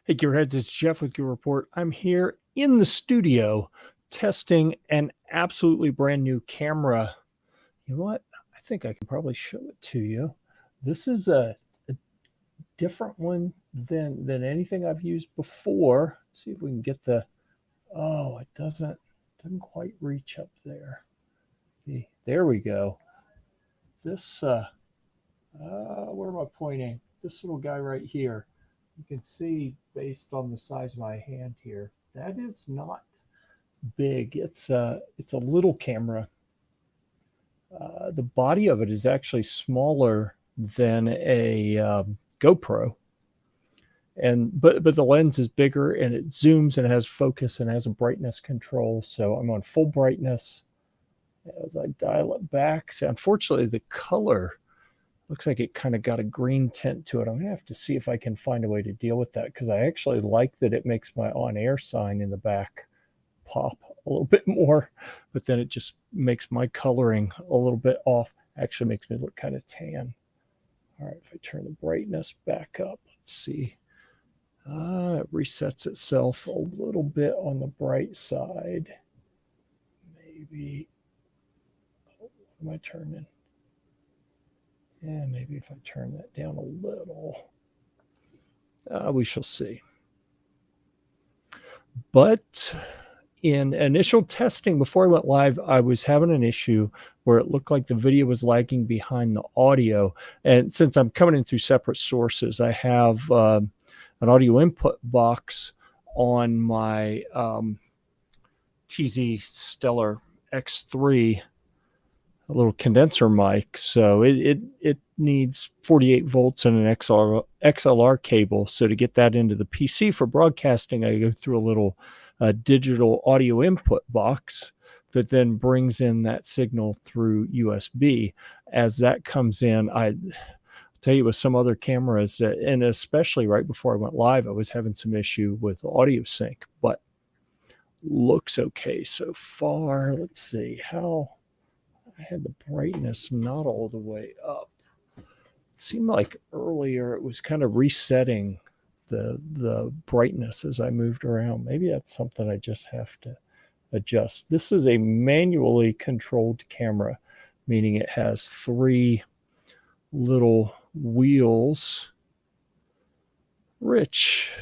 Hey, Gearheads, it's Jeff with Gear-Report. I'm here in the studio testing an absolutely brand new camera. You know what? I think I can probably show it to you. This is a different one than anything I've used before. Let's see if we can get oh, it doesn't quite reach up there. There we go. This, where am I pointing? This little guy right here. You can see based on the size of my hand here, that is not big. It's a little camera. The body of it is actually smaller than a GoPro, but the lens is bigger and it zooms and has focus and has a brightness control. So I'm on full brightness as I dial it back. So unfortunately, the color looks like it kind of got a green tint to it. I'm gonna have to see if I can find a way to deal with that, because I actually like that it makes my on-air sign in the back pop a little bit more, but then it just makes my coloring a little bit off. Actually makes me look kind of tan. All right, if I turn the brightness back up, let's see. It resets itself a little bit on the bright side. Maybe, what am I turning? And maybe if I turn that down a little, we shall see. But in initial testing before I went live, I was having an issue where it looked like the video was lagging behind the audio. And since I'm coming in through separate sources, I have an audio input box on my TZ Stellar X3, a little condenser mic. So it needs 48 volts and an XLR cable. So to get that into the PC for broadcasting, I go through a little digital audio input box that then brings in that signal through USB. As that comes in, I tell you, with some other cameras, and especially right before I went live, I was having some issue with audio sync, but looks okay so far. Let's see how I had the brightness not all the way up. It seemed like earlier it was kind of resetting the brightness as I moved around. Maybe that's something I just have to adjust. This is a manually controlled camera, meaning it has 3 little wheels. Rich,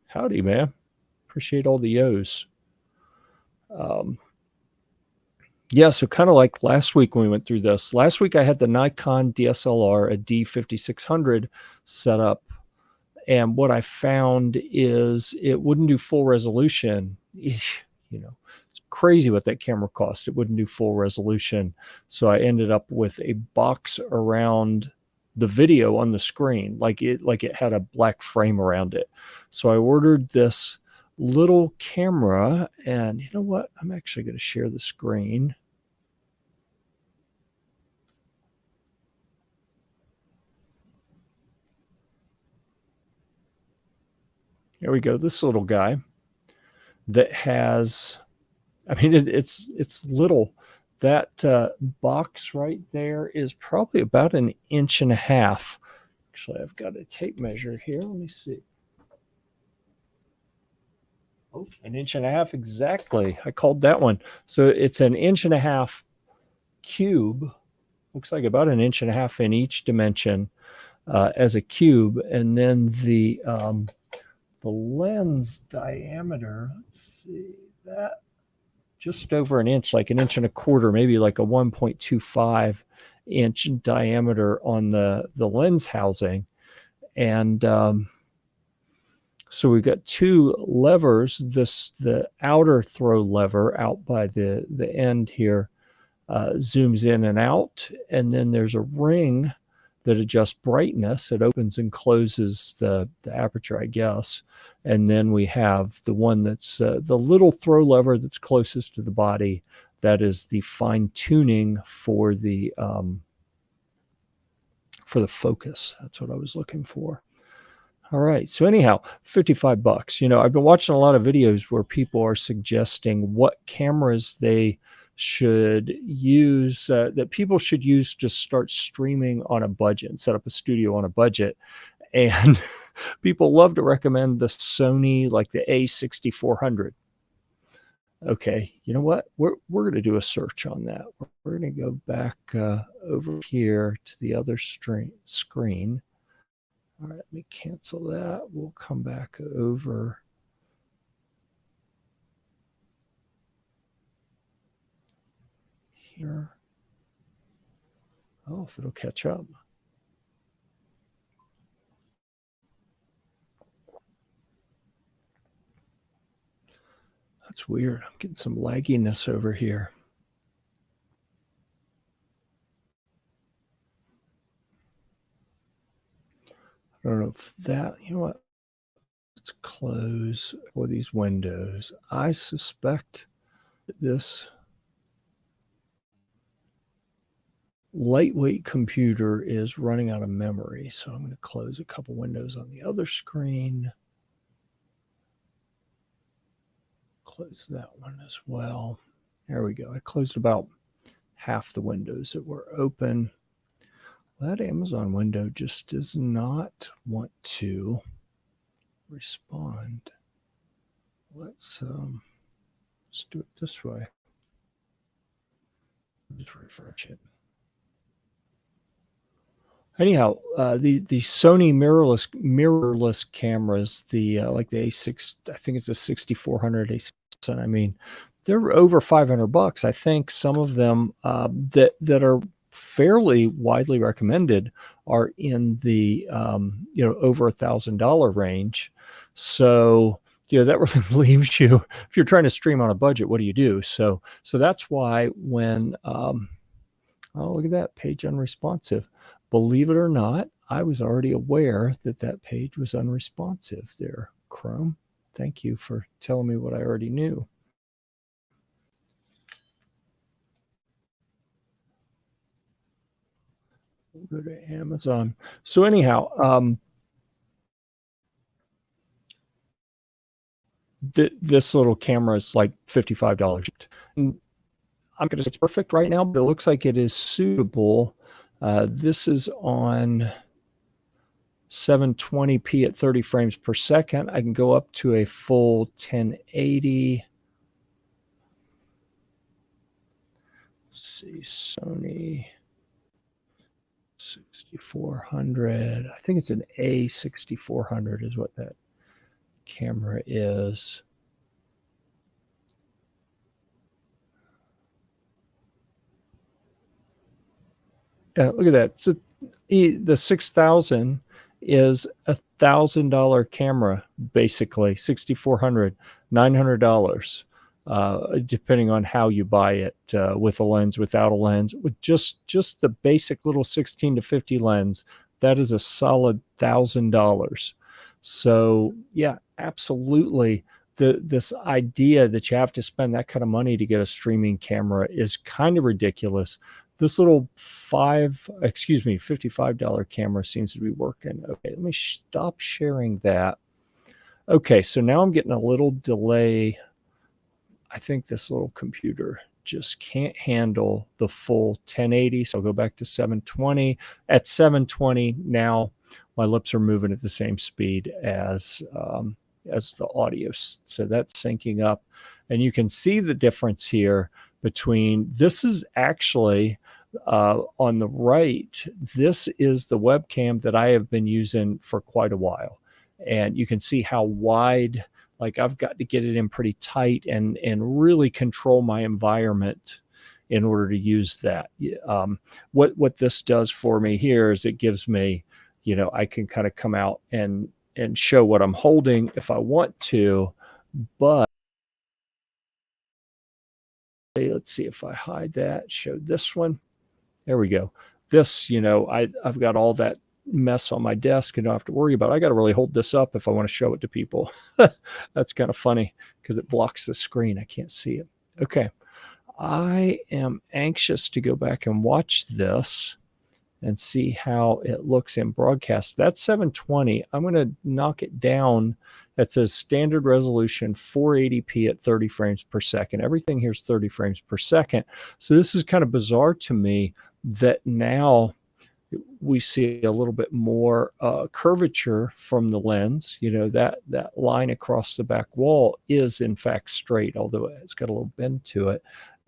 howdy, man. Appreciate all the yo's. Yeah, so kind of like last week when we went through this. Last week I had the Nikon DSLR, a D5600 set up, and what I found is it wouldn't do full resolution. You know, it's crazy what that camera cost. It wouldn't do full resolution. So I ended up with a box around the video on the screen, like it had a black frame around it. So I ordered this little camera, and you know what? I'm actually going to share the screen. Here we go. This little guy that has, I mean, it's little. That box right there is probably about 1.5 inches. Actually, I've got a tape measure here. Let me see. Oh, 1.5 inches exactly. I called that one. So it's 1.5 inches cube. Looks like about 1.5 inches in each dimension as a cube, and then the lens diameter, let's see, that just over 1 inch, like 1.25 inches, maybe like a 1.25 inch diameter on the lens housing. And so we've got 2 levers. The outer throw lever out by the end here zooms in and out, and then there's a ring that adjusts brightness. It opens and closes the aperture, I guess. And then we have the one that's the little throw lever that's closest to the body. That is the fine tuning for the focus. That's what I was looking for. All right. So anyhow, $55. You know, I've been watching a lot of videos where people are suggesting what cameras they should use, that people should use to start streaming on a budget and set up a studio on a budget. And People love to recommend the Sony, like the A6400. Okay, you know what? We're going to do a search on that. We're going to go back over here to the other screen. All right, let me cancel that. We'll come back over here. Oh, if it'll catch up. That's weird. I'm getting some lagginess over here. I don't know if that, you know what? Let's close all these windows. I suspect this lightweight computer is running out of memory. So I'm going to close a couple windows on the other screen. Close that one as well. There we go. I closed about half the windows that were open. That Amazon window just does not want to respond. Let's do it this way. Just refresh it. Anyhow, the Sony mirrorless cameras, the like the A6, I think it's a 6400 A6. I mean, they're over $500. I think some of them that are fairly widely recommended are in the over $1,000 range. So that really leaves you, if you're trying to stream on a budget, what do you do? So that's why when oh, look at that, page unresponsive. Believe it or not, I was already aware that that page was unresponsive there, Chrome. Thank you for telling me what I already knew. We'll go to Amazon. So anyhow, this little camera is like $55. And I'm going to say it's perfect right now, but it looks like it is suitable. This is on 720p at 30 frames per second. I can go up to a full 1080. Let's see, Sony 6400. I think it's an A6400 is what that camera is. Look at that. So the 6000 is $1,000 camera, basically 6400, $900, depending on how you buy it, with a lens, without a lens, with just the basic little 16 to 50 lens. That is a solid $1,000. So yeah, absolutely. This idea that you have to spend that kind of money to get a streaming camera is kind of ridiculous. This little $55 camera seems to be working. Okay, let me stop sharing that. Okay, so now I'm getting a little delay. I think this little computer just can't handle the full 1080. So I'll go back to 720. At 720 now, my lips are moving at the same speed as the audio. So that's syncing up. And you can see the difference here between, this is actually on the right, this is the webcam that I have been using for quite a while. And you can see how wide, like I've got to get it in pretty tight and really control my environment in order to use that. What this does for me here is it gives me, I can kind of come out and show what I'm holding if I want to, but let's see if I hide that, show this one. There we go. This, I've got all that mess on my desk and don't have to worry about it. I got to really hold this up if I want to show it to people. That's kind of funny because it blocks the screen. I can't see it. Okay. I am anxious to go back and watch this and see how it looks in broadcast. That's 720. I'm going to knock it down. That says standard resolution 480p at 30 frames per second. Everything here is 30 frames per second. So this is kind of bizarre to me that now we see a little bit more curvature from the lens. You know, that line across the back wall is in fact straight, although it's got a little bend to it,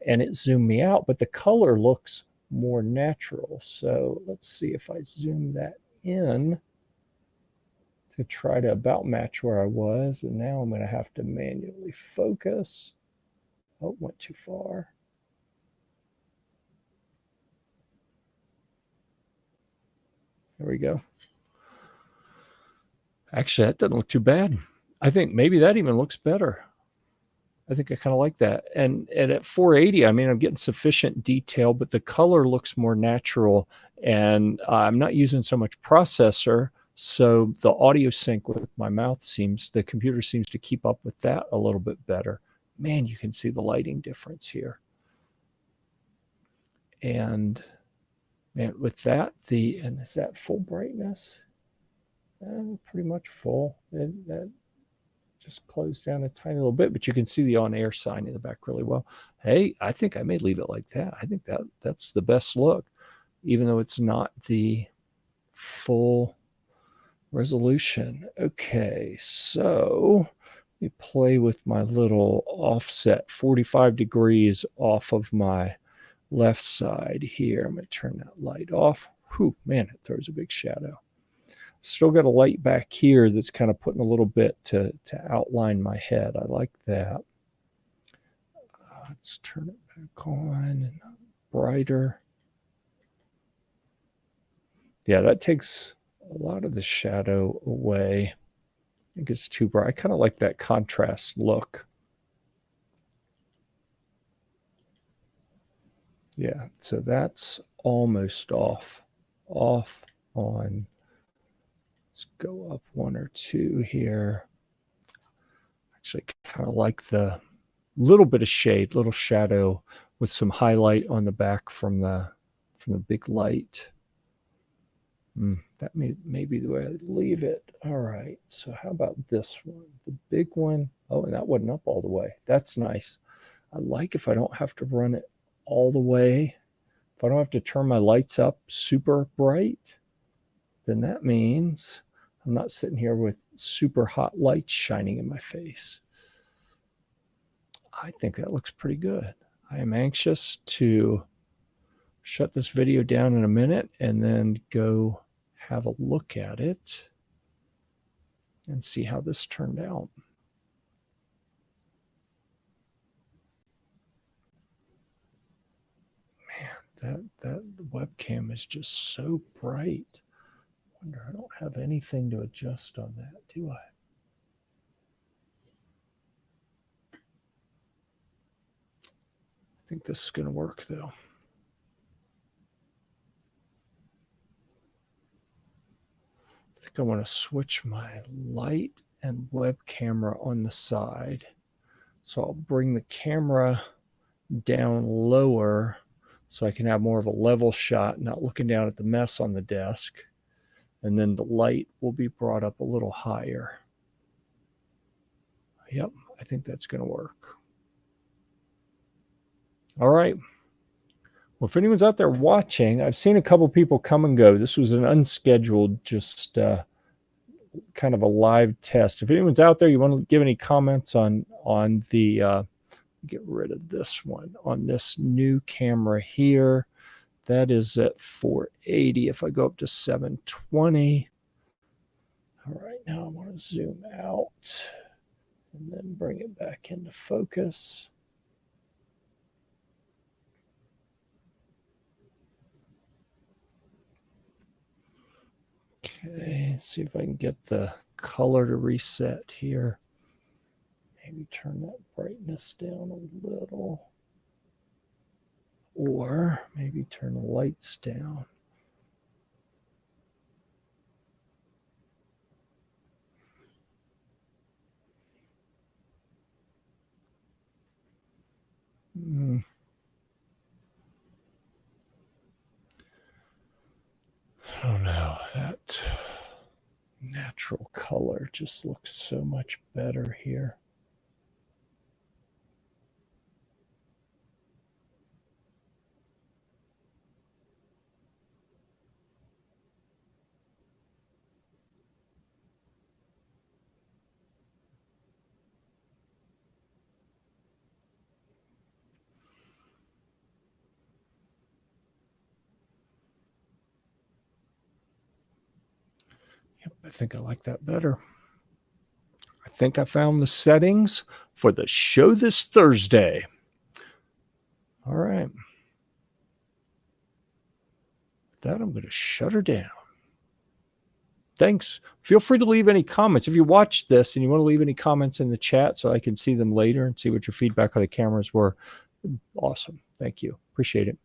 and it zoomed me out, but the color looks more natural. So let's see if I zoom that in to try to about match where I was, and now I'm going to have to manually focus. Oh, went too far. There we go. Actually, that doesn't look too bad. I think maybe that even looks better. I think I kind of like that. And at 480, I mean, I'm getting sufficient detail, but the color looks more natural, and I'm not using so much processor, so the audio sync with my mouth the computer seems to keep up with that a little bit better. Man, you can see the lighting difference here. And man, with that, and is that full brightness? Pretty much full. And that just closed down a tiny little bit, but you can see the on-air sign in the back really well. Hey, I think I may leave it like that. I think that's the best look, even though it's not the full resolution. Okay, so let me play with my little offset, 45 degrees off of my left side here. I'm going to turn that light off. Whew, man, it throws a big shadow. Still got a light back here that's kind of putting a little bit to outline my head. I like that. Let's turn it back on and brighter. Yeah, that takes a lot of the shadow away. I think it's too bright. I kind of like that contrast look. Yeah, so that's almost off, on. Let's go up one or two here. Actually, kind of like the little bit of shade, little shadow with some highlight on the back from the big light. That may be the way I'd leave it. All right, so how about this one? The big one. Oh, and that wasn't up all the way. That's nice. I like if I don't have to run it all the way. If I don't have to turn my lights up super bright, then that means I'm not sitting here with super hot lights shining in my face. I think that looks pretty good. I am anxious to shut this video down in a minute and then go have a look at it and see how this turned out. Man, that webcam is just so bright. Wonder, I don't have anything to adjust on that, do I? I think this is going to work though. I think I want to switch my light and web camera on the side. So I'll bring the camera down lower so I can have more of a level shot, not looking down at the mess on the desk. And then the light will be brought up a little higher. Yep, I think that's going to work. All right. Well, if anyone's out there watching, I've seen a couple people come and go. This was an unscheduled, just kind of a live test. If anyone's out there, you want to give any comments on the, get rid of this one, on this new camera here. That is at 480. If I go up to 720. All right, now I want to zoom out and then bring it back into focus. Okay, see if I can get the color to reset here. Maybe turn that brightness down a little. Or maybe turn the lights down. I don't know. That natural color just looks so much better here. Yep, I think I like that better. I think I found the settings for the show this Thursday. All right. With that, I'm going to shut her down. Thanks. Feel free to leave any comments. If you watched this and you want to leave any comments in the chat so I can see them later and see what your feedback on the cameras were, awesome. Thank you. Appreciate it.